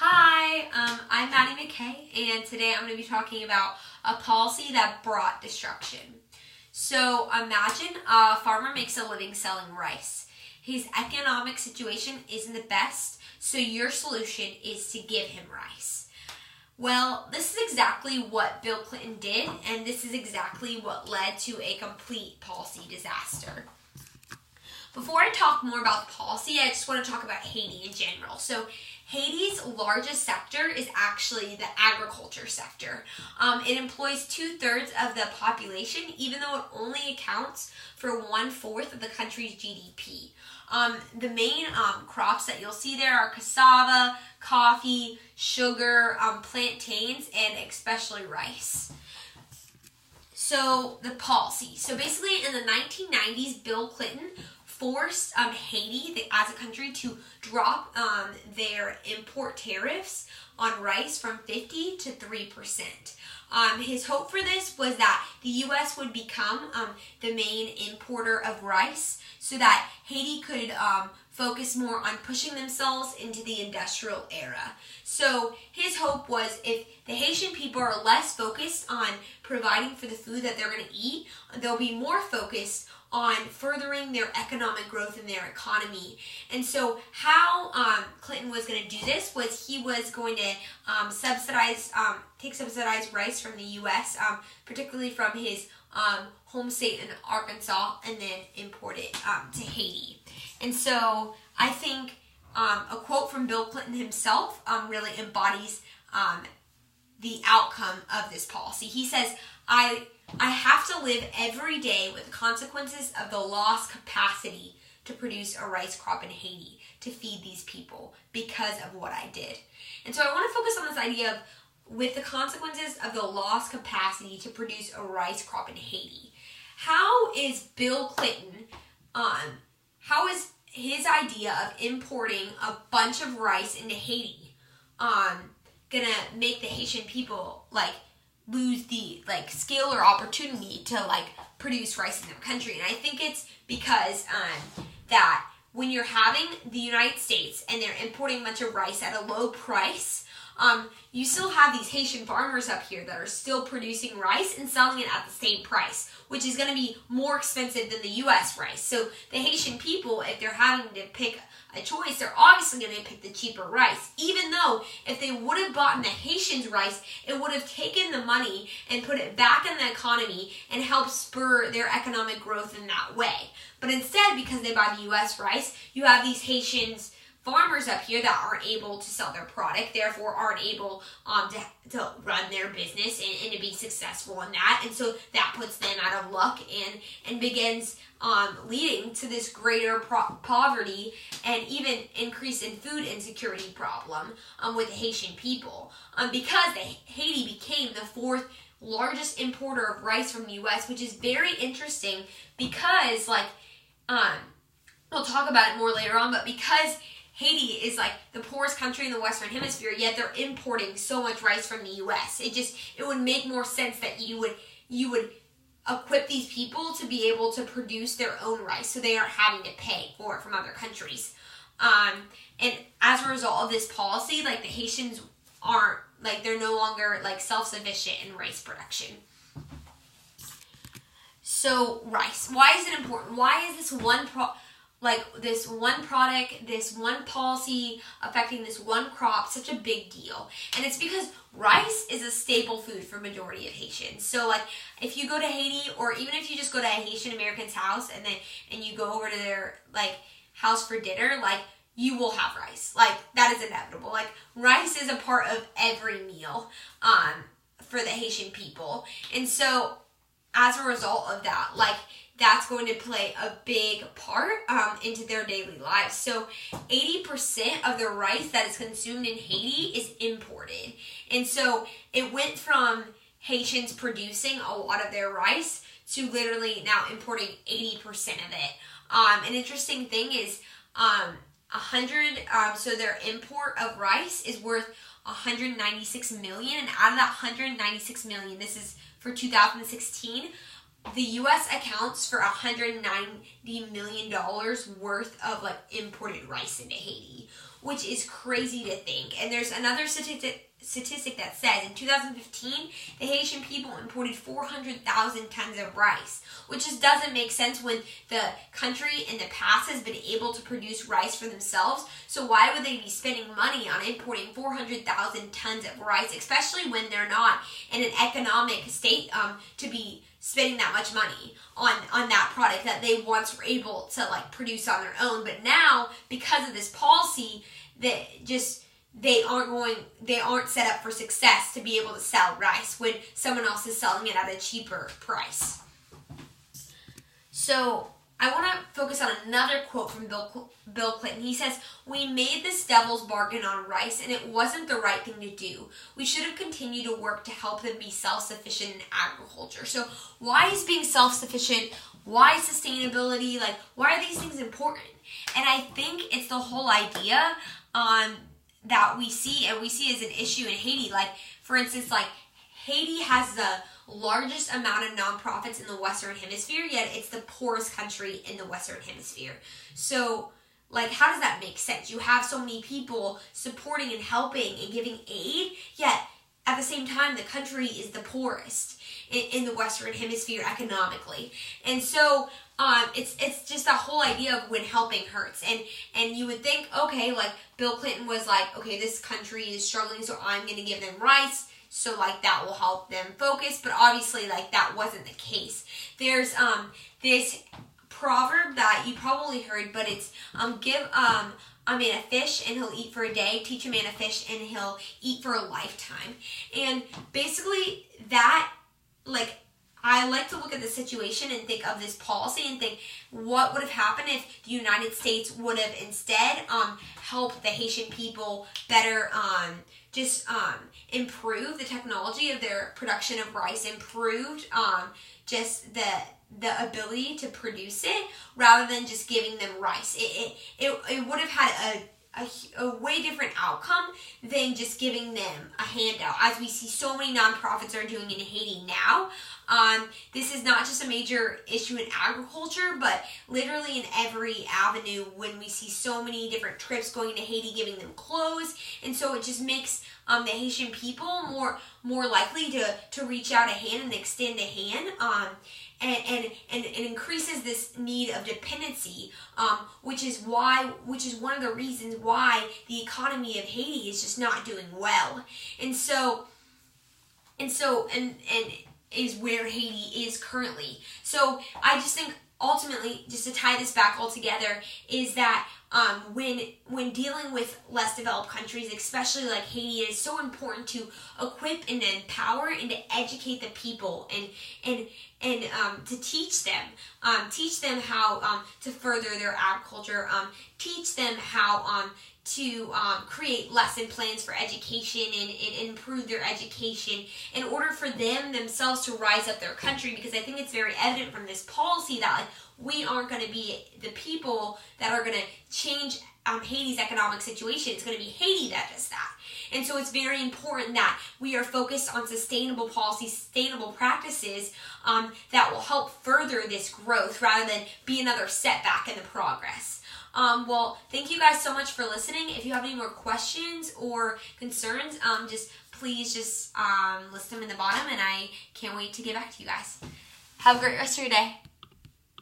Hi, I'm Maddie McKay, and today I'm going to be talking about a policy that brought destruction. So imagine a farmer makes a living selling rice. His economic situation isn't the best, so your solution is to give him rice. Well, this is exactly what Bill Clinton did, and this is exactly what led to a complete policy disaster. Before I talk more about the policy, I just want to talk about Haiti in general. So Haiti's largest sector is actually the agriculture sector. It employs 2/3 of the population, even though it only accounts for 1/4 of the country's GDP. The main crops that you'll see there are cassava, coffee, sugar, plantains, and especially rice. So the policy. So basically in the 1990s, Bill Clinton forced Haiti as a country to drop their import tariffs on rice from 50 to 3%. His hope for this was that the U.S. would become the main importer of rice so that Haiti could focus more on pushing themselves into the industrial era. So his hope was if the Haitian people are less focused on providing for the food that they're going to eat, they'll be more focused on furthering their economic growth in their economy. And so how Clinton was going to do this was he was going to take subsidized rice from the U.S., particularly from his home state in Arkansas, and then import it to Haiti. And so I think a quote from Bill Clinton himself really embodies the outcome of this policy. He says, I have to live every day with the consequences of the lost capacity to produce a rice crop in Haiti to feed these people because of what I did. And so I want to focus on this idea of with the consequences of the lost capacity to produce a rice crop in Haiti. How is Bill Clinton, how is his idea of importing a bunch of rice into Haiti gonna make the Haitian people lose the skill or opportunity to produce rice in their country? And I think it's because that when you're having the United States and they're importing a bunch of rice at a low price, you still have these Haitian farmers up here that are still producing rice and selling it at the same price, which is going to be more expensive than the U.S. rice. So the Haitian people, if they're having to pick a choice, they're obviously going to pick the cheaper rice, even though if they would have bought the Haitians' rice, it would have taken the money and put it back in the economy and helped spur their economic growth in that way. But instead, because they buy the U.S. rice, you have these Haitians farmers up here that aren't able to sell their product, therefore aren't able to run their business and to be successful in that. And so that puts them out of luck and begins leading to this greater poverty and even increase in food insecurity problem with the Haitian people. Because Haiti became the 4th largest importer of rice from the U.S., which is very interesting because, we'll talk about it more later on, but because Haiti is the poorest country in the Western Hemisphere, yet they're importing so much rice from the U.S. It would make more sense that you would equip these people to be able to produce their own rice, so they aren't having to pay for it from other countries. And as a result of this policy, the Haitians aren't they're no longer self-sufficient in rice production. So rice, why is it important? Why is this this one product, this one policy affecting this one crop such a big deal? And it's because rice is a staple food for majority of Haitians. So if you go to Haiti, or even if you just go to a Haitian American's house and you go over to their house for dinner, you will have rice. That is inevitable. Rice is a part of every meal for the Haitian people. And so as a result of that, that's going to play a big part into their daily lives. So 80% of the rice that is consumed in Haiti is imported. And so it went from Haitians producing a lot of their rice to literally now importing 80% of it. An interesting thing is so their import of rice is worth $196 million. And out of that $196 million, this is for 2016, the U.S. accounts for $190 million worth of imported rice into Haiti, which is crazy to think. And there's another statistic that says in 2015, the Haitian people imported 400,000 tons of rice, which just doesn't make sense when the country in the past has been able to produce rice for themselves. So why would they be spending money on importing 400,000 tons of rice, especially when they're not in an economic state to be spending that much money on that product that they once were able to like produce on their own. But now, because of this policy, they aren't set up for success to be able to sell rice when someone else is selling it at a cheaper price. So I want to focus on another quote from Bill Clinton. He says, "We made this devil's bargain on rice, and it wasn't the right thing to do. We should have continued to work to help them be self-sufficient in agriculture." So why is being self-sufficient, why sustainability, like why are these things important? And I think it's the whole idea that we see as an issue in Haiti. Like, for instance, like Haiti has the largest amount of nonprofits in the Western Hemisphere, yet it's the poorest country in the Western Hemisphere. So, like, how does that make sense? You have so many people supporting and helping and giving aid, yet at the same time, the country is the poorest in the Western Hemisphere economically. And so, it's just the whole idea of when helping hurts. And you would think, okay, like Bill Clinton was like, okay, this country is struggling, so I'm going to give them rice. So like that will help them focus, but obviously like that wasn't the case. There's this proverb that you probably heard, but it's give a man a fish and he'll eat for a day, teach a man a fish and he'll eat for a lifetime. And basically that, like, I like to look at the situation and think of this policy and think what would have happened if the United States would have instead helped the Haitian people better improve the technology of their production of rice, improved just the ability to produce it rather than just giving them rice. It would have had a way different outcome than just giving them a handout, as we see so many nonprofits are doing in Haiti now. This is not just a major issue in agriculture, but literally in every avenue when we see so many different trips going to Haiti, giving them clothes. And so it just makes the Haitian people more likely to reach out a hand and extend a hand. And it increases this need of dependency, which is one of the reasons why the economy of Haiti is just not doing well. And is where Haiti is currently. So I just think ultimately, just to tie this back all together, is that when dealing with less developed countries, especially like Haiti, it is so important to equip and empower and to educate the people and to teach them how to further their agriculture, teach them how to create lesson plans for education and improve their education in order for themselves to rise up their country, because I think it's very evident from this policy that like, we aren't going to be the people that are going to change Haiti's economic situation. It's going to be Haiti that does that. And so it's very important that we are focused on sustainable policies, sustainable practices that will help further this growth rather than be another setback in the progress. Well, thank you guys so much for listening. If you have any more questions or concerns, please list them in the bottom, and I can't wait to get back to you guys. Have a great rest of your day.